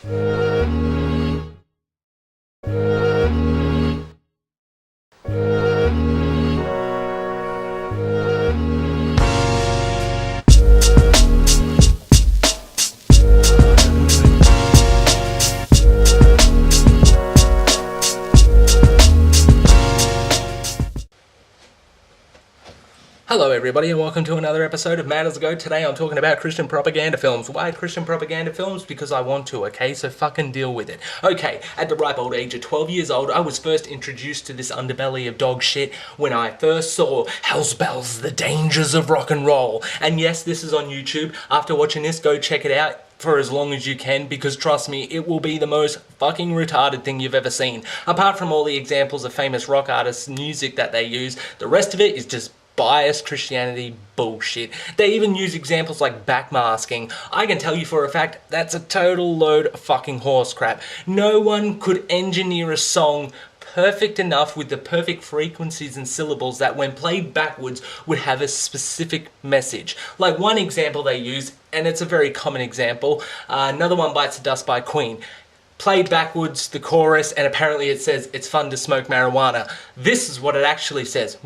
Hello everybody and welcome to another episode of Matters Ago. Today I'm talking about Christian propaganda films. Why Christian propaganda films? Because I want to, okay? So fucking deal with it. Okay, at the ripe old age of 12 years old, I was first introduced to this underbelly of dog shit when I first saw Hell's Bells, The Dangers of Rock and Roll. And yes, this is on YouTube. After watching this, go check it out for as long as you can, because trust me, it will be the most fucking retarded thing you've ever seen. Apart from all the examples of famous rock artists' music that they use, the rest of it is just biased Christianity bullshit. They even use examples like backmasking. I can tell you for a fact that's a total load of fucking horse crap. No one could engineer a song perfect enough with the perfect frequencies and syllables that when played backwards would have a specific message. Like one example they use, and it's a very common example, Another One Bites the Dust by Queen. Played backwards, the chorus, and apparently it says, it's fun to smoke marijuana. This is what it actually says.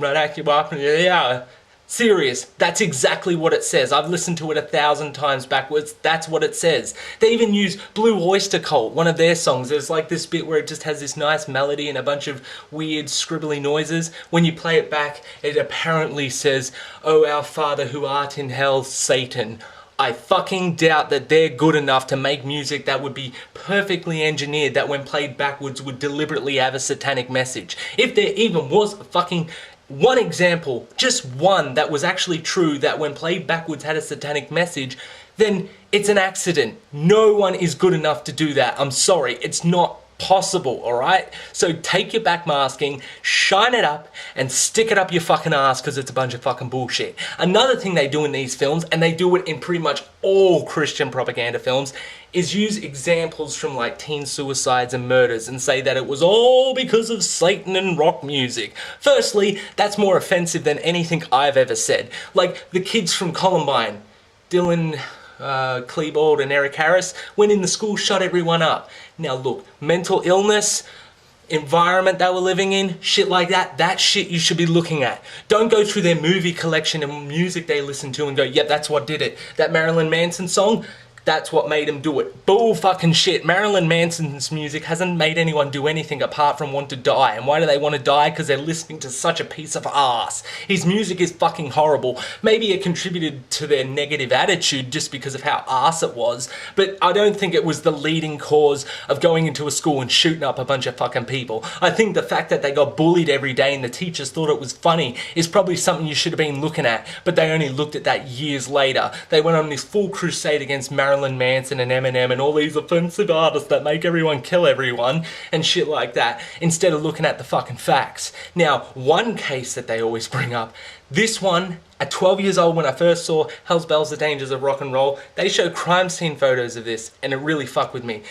Serious, that's exactly what it says. I've listened to it 1,000 times backwards, that's what it says. They even use Blue Oyster Cult, one of their songs. There's like this bit where it just has this nice melody and a bunch of weird scribbly noises. When you play it back, it apparently says, "Oh, our Father who art in hell, Satan." I fucking doubt that they're good enough to make music that would be perfectly engineered, that when played backwards would deliberately have a satanic message. If there even was a fucking one example, just one, that was actually true, that when played backwards had a satanic message, then it's an accident. No one is good enough to do that. I'm sorry, it's not possible, alright? So take your backmasking, shine it up, and stick it up your fucking ass, because it's a bunch of fucking bullshit. Another thing they do in these films, and they do it in pretty much all Christian propaganda films, is use examples from like teen suicides and murders and say that it was all because of Satan and rock music. Firstly, that's more offensive than anything I've ever said. Like the kids from Columbine, Dylan Klebold and Eric Harris, went in the school, shut everyone up. Now look, mental illness, environment that we're living in, shit like that, that shit you should be looking at. Don't go through their movie collection and music they listen to and go, yep, that's what did it. That Marilyn Manson song, that's what made him do it. Bull fucking shit. Marilyn Manson's music hasn't made anyone do anything apart from want to die. And why do they want to die? Because they're listening to such a piece of ass. His music is fucking horrible. Maybe it contributed to their negative attitude just because of how ass it was, but I don't think it was the leading cause of going into a school and shooting up a bunch of fucking people. I think the fact that they got bullied every day and the teachers thought it was funny is probably something you should have been looking at, but they only looked at that years later. They went on this full crusade against Marilyn Manson and Eminem and all these offensive artists that make everyone kill everyone and shit like that, instead of looking at the fucking facts. Now, one case that they always bring up, this one, at 12 years old when I first saw Hell's Bells, The Dangers of Rock and Roll, they show crime scene photos of this and it really fucked with me.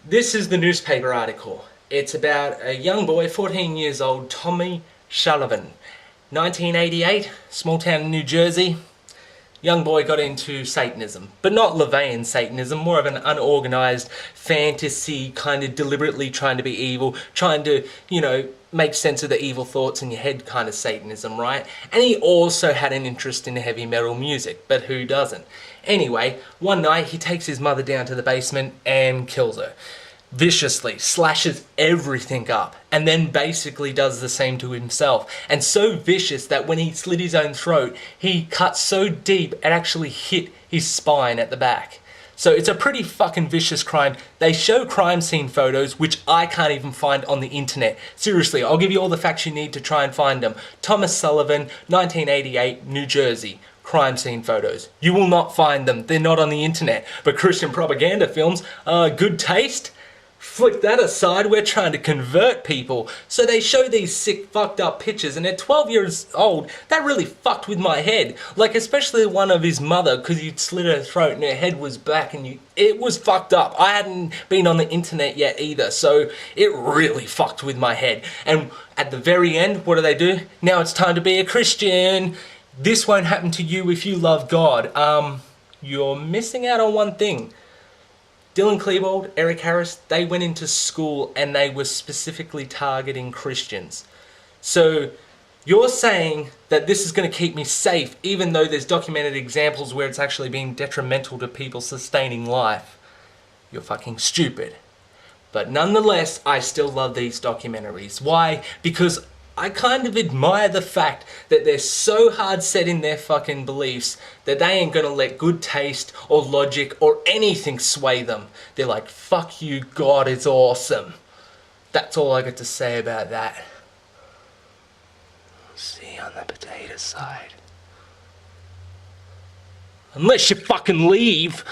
This is the newspaper article. It's about a young boy, 14 years old, Tommy Sullivan. 1988, small town in New Jersey. Young boy got into Satanism, but not LaVeyan Satanism, more of an unorganized fantasy, kind of deliberately trying to be evil, trying to, make sense of the evil thoughts in your head kind of Satanism, right? And he also had an interest in heavy metal music, but who doesn't? Anyway, one night he takes his mother down to the basement and kills her. Viciously, slashes everything up, and then basically does the same to himself. And so vicious that when he slit his own throat, he cut so deep it actually hit his spine at the back. So it's a pretty fucking vicious crime. They show crime scene photos, which I can't even find on the internet. Seriously, I'll give you all the facts you need to try and find them. Thomas Sullivan, 1988, New Jersey. Crime scene photos. You will not find them. They're not on the internet. But Christian propaganda films, good taste? Flick that aside, we're trying to convert people. So they show these sick, fucked up pictures, and at 12 years old, that really fucked with my head. Like, especially one of his mother, because he'd slit her throat and her head was back, and it was fucked up. I hadn't been on the internet yet either, so it really fucked with my head. And at the very end, what do? Now it's time to be a Christian. This won't happen to you if you love God. You're missing out on one thing. Dylan Klebold, Eric Harris, they went into school and they were specifically targeting Christians. So you're saying that this is going to keep me safe, even though there's documented examples where it's actually been detrimental to people sustaining life. You're fucking stupid. But nonetheless, I still love these documentaries. Why? Because I kind of admire the fact that they're so hard set in their fucking beliefs that they ain't gonna let good taste or logic or anything sway them. They're like, fuck you, God is awesome. That's all I got to say about that. See you on the potato side. Unless you fucking leave.